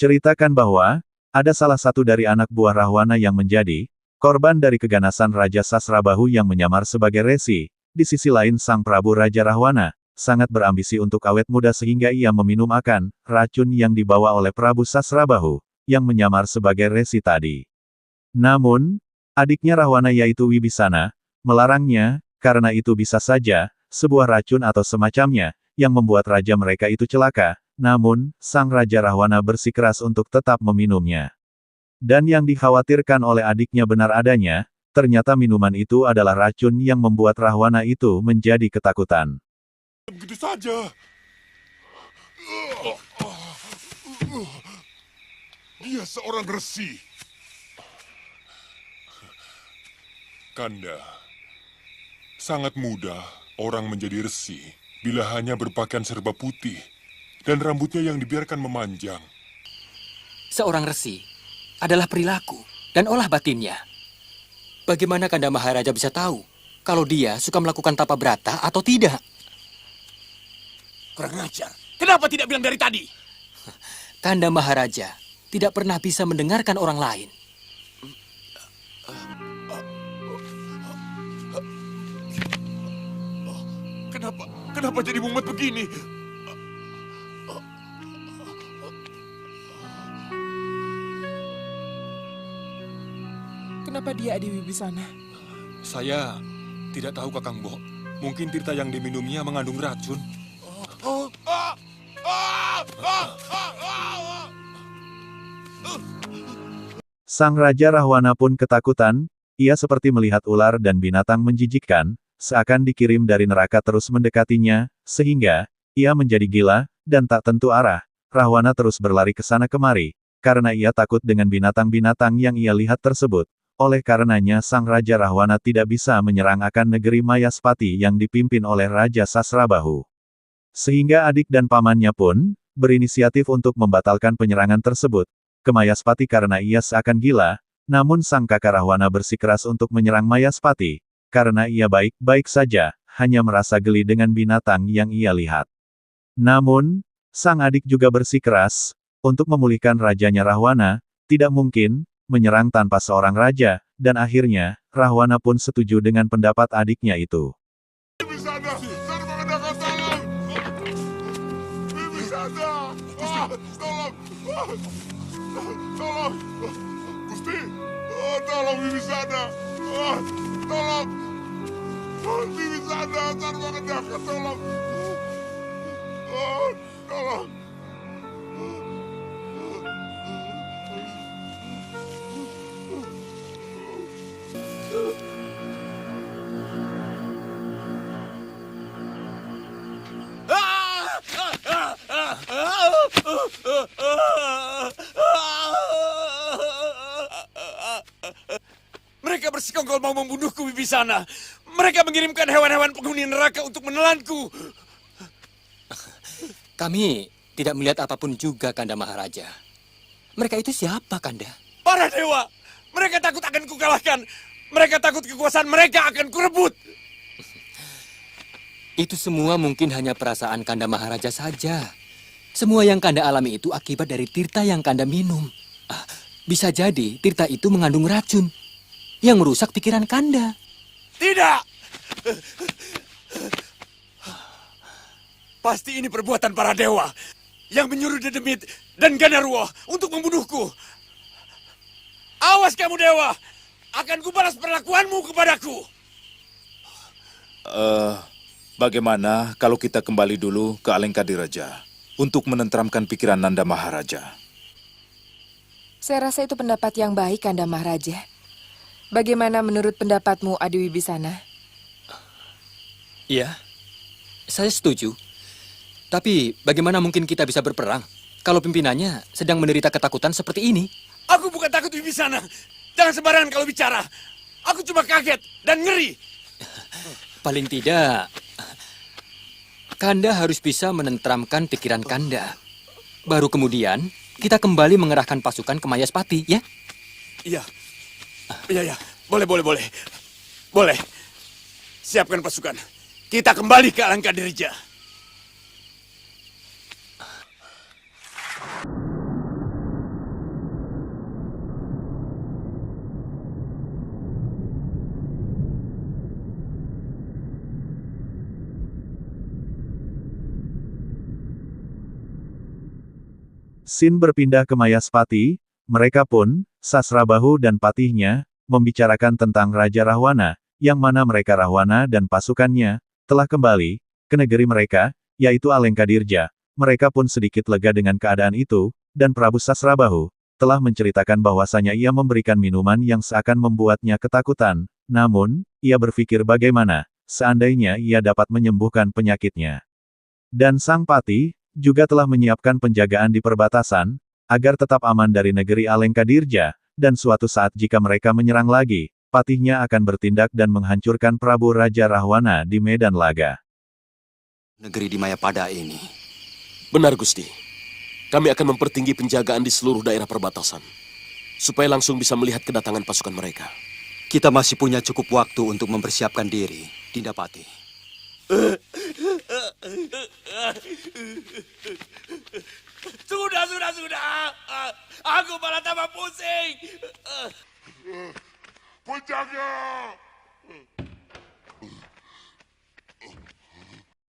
Ceritakan bahwa, ada salah satu dari anak buah Rahwana yang menjadi korban dari keganasan Raja Sasrabahu yang menyamar sebagai Resi. Di sisi lain Sang Prabu Raja Rahwana, sangat berambisi untuk awet muda sehingga ia meminum akan racun yang dibawa oleh Prabu Sasrabahu, yang menyamar sebagai Resi tadi. Namun, adiknya Rahwana yaitu Wibisana, melarangnya, karena itu bisa saja, sebuah racun atau semacamnya, yang membuat raja mereka itu celaka. Namun, Sang Raja Rahwana bersikeras untuk tetap meminumnya. Dan yang dikhawatirkan oleh adiknya benar adanya, ternyata minuman itu adalah racun yang membuat Rahwana itu menjadi ketakutan. Begitu saja. Dia seorang resi. Kanda, sangat mudah orang menjadi resi bila hanya berpakaian serba putih dan rambutnya yang dibiarkan memanjang. Seorang resi adalah perilaku dan olah batinnya. Bagaimana Kanda Maharaja bisa tahu kalau dia suka melakukan tapa brata atau tidak? Kurang ajar. Kenapa tidak bilang dari tadi? Kanda Maharaja tidak pernah bisa mendengarkan orang lain. Kenapa jadi mumet begini? Kenapa dia Adi Wibisana? Saya tidak tahu Kakang Bo. Mungkin tirta yang diminumnya mengandung racun. Sang Raja Rahwana pun ketakutan, ia seperti melihat ular dan binatang menjijikkan, seakan dikirim dari neraka terus mendekatinya, sehingga, ia menjadi gila, dan tak tentu arah. Rahwana terus berlari ke sana kemari, karena ia takut dengan binatang-binatang yang ia lihat tersebut. Oleh karenanya Sang Raja Rahwana tidak bisa menyerang akan negeri Mayaspati yang dipimpin oleh Raja Sasrabahu. Sehingga adik dan pamannya pun, berinisiatif untuk membatalkan penyerangan tersebut ke Mayaspati karena ia seakan gila, namun sang kakak Rahwana bersikeras untuk menyerang Mayaspati, karena ia baik-baik saja, hanya merasa geli dengan binatang yang ia lihat. Namun, sang adik juga bersikeras, untuk memulihkan rajanya Rahwana, tidak mungkin menyerang tanpa seorang raja, dan akhirnya, Rahwana pun setuju dengan pendapat adiknya itu. Wibisana, saya mengadakan tolong. Wibisana, tolong. Tolong. Gusti, tolong Wibisana. Tolong. Wibisana, saya mengadakan tolong. Tolong. Mereka bersekongkol mau membunuhku, Wibisana. Mereka mengirimkan hewan-hewan penghuni neraka untuk menelanku. Kami tidak melihat apapun juga, Kanda Maharaja. Mereka itu siapa, Kanda? Para dewa. Mereka takut akan kukalahkan. Mereka takut kekuasaan mereka akan kurebut. Itu semua mungkin hanya perasaan Kanda Maharaja saja. Semua yang Kanda alami itu akibat dari tirta yang Kanda minum. Bisa jadi tirta itu mengandung racun yang merusak pikiran Kanda. Tidak! Pasti ini perbuatan para dewa yang menyuruh Dedemit dan Ganarwo untuk membunuhku. Awas kamu dewa! Akan kubalas perlakuanmu kepadaku. Bagaimana kalau kita kembali dulu ke Alengkadiraja untuk menenteramkan pikiran Nanda Maharaja? Saya rasa itu pendapat yang baik, Kanda Maharaja. Bagaimana menurut pendapatmu, Adi Wibisana? Iya, saya setuju. Tapi bagaimana mungkin kita bisa berperang kalau pimpinannya sedang menderita ketakutan seperti ini? Aku bukan takut Wibisana. Jangan sembarangan kalau bicara. Aku cuma kaget dan ngeri. Paling tidak, Kanda harus bisa menenteramkan pikiran Kanda. Baru kemudian, kita kembali mengerahkan pasukan ke Mayaspati, ya? Iya. Iya. Boleh. Boleh. Siapkan pasukan. Kita kembali ke Alengkadirija. Sin berpindah ke Mayaspati, mereka pun, Sasrabahu dan Patihnya, membicarakan tentang Raja Rahwana, yang mana mereka Rahwana dan pasukannya, telah kembali ke negeri mereka, yaitu Alengkadirja. Mereka pun sedikit lega dengan keadaan itu, dan Prabu Sasrabahu telah menceritakan bahwasanya ia memberikan minuman yang seakan membuatnya ketakutan. Namun, ia berpikir bagaimana seandainya ia dapat menyembuhkan penyakitnya. Dan Sang Patih juga telah menyiapkan penjagaan di perbatasan, agar tetap aman dari negeri Alengkadirja, dan suatu saat jika mereka menyerang lagi, Patihnya akan bertindak dan menghancurkan Prabu Raja Rahwana di medan laga. Negeri di Mayapada ini. Benar, Gusti. Kami akan mempertinggi penjagaan di seluruh daerah perbatasan, supaya langsung bisa melihat kedatangan pasukan mereka. Kita masih punya cukup waktu untuk mempersiapkan diri, Dinda Patih. Sudah. Aku malah tambah pusing. Penjaga!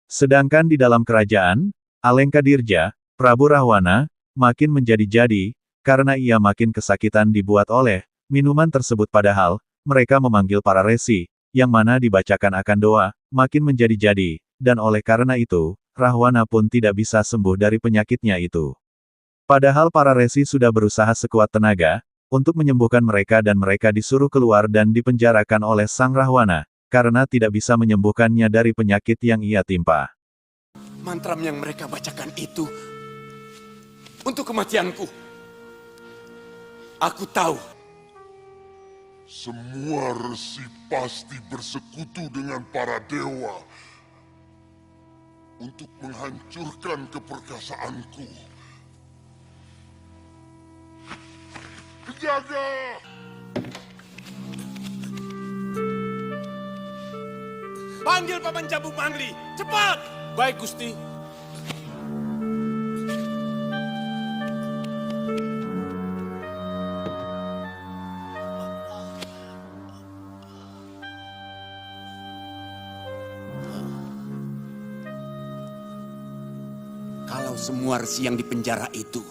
Sedangkan di dalam kerajaan, Alengkadirja, Prabu Rahwana, makin menjadi-jadi, karena ia makin kesakitan dibuat oleh minuman tersebut padahal, mereka memanggil para resi, yang mana dibacakan akan doa, makin menjadi-jadi, dan oleh karena itu, Rahwana pun tidak bisa sembuh dari penyakitnya itu. Padahal para resi sudah berusaha sekuat tenaga, untuk menyembuhkan mereka dan mereka disuruh keluar dan dipenjarakan oleh Sang Rahwana, karena tidak bisa menyembuhkannya dari penyakit yang ia timpa. Mantram yang mereka bacakan itu untuk kematianku. Aku tahu. Semua resi pasti bersekutu dengan para dewa untuk menghancurkan keperkasaanku. Penjaga! Panggil Paman Jambu Mangli, cepat! Baik, Gusti. Kalau semua resi yang dipenjara itu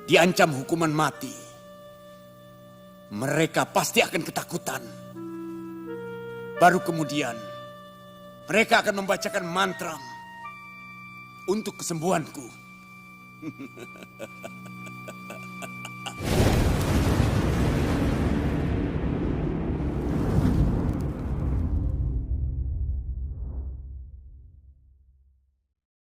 diancam hukuman mati, mereka pasti akan ketakutan. Baru kemudian, mereka akan membacakan mantra untuk kesembuhanku.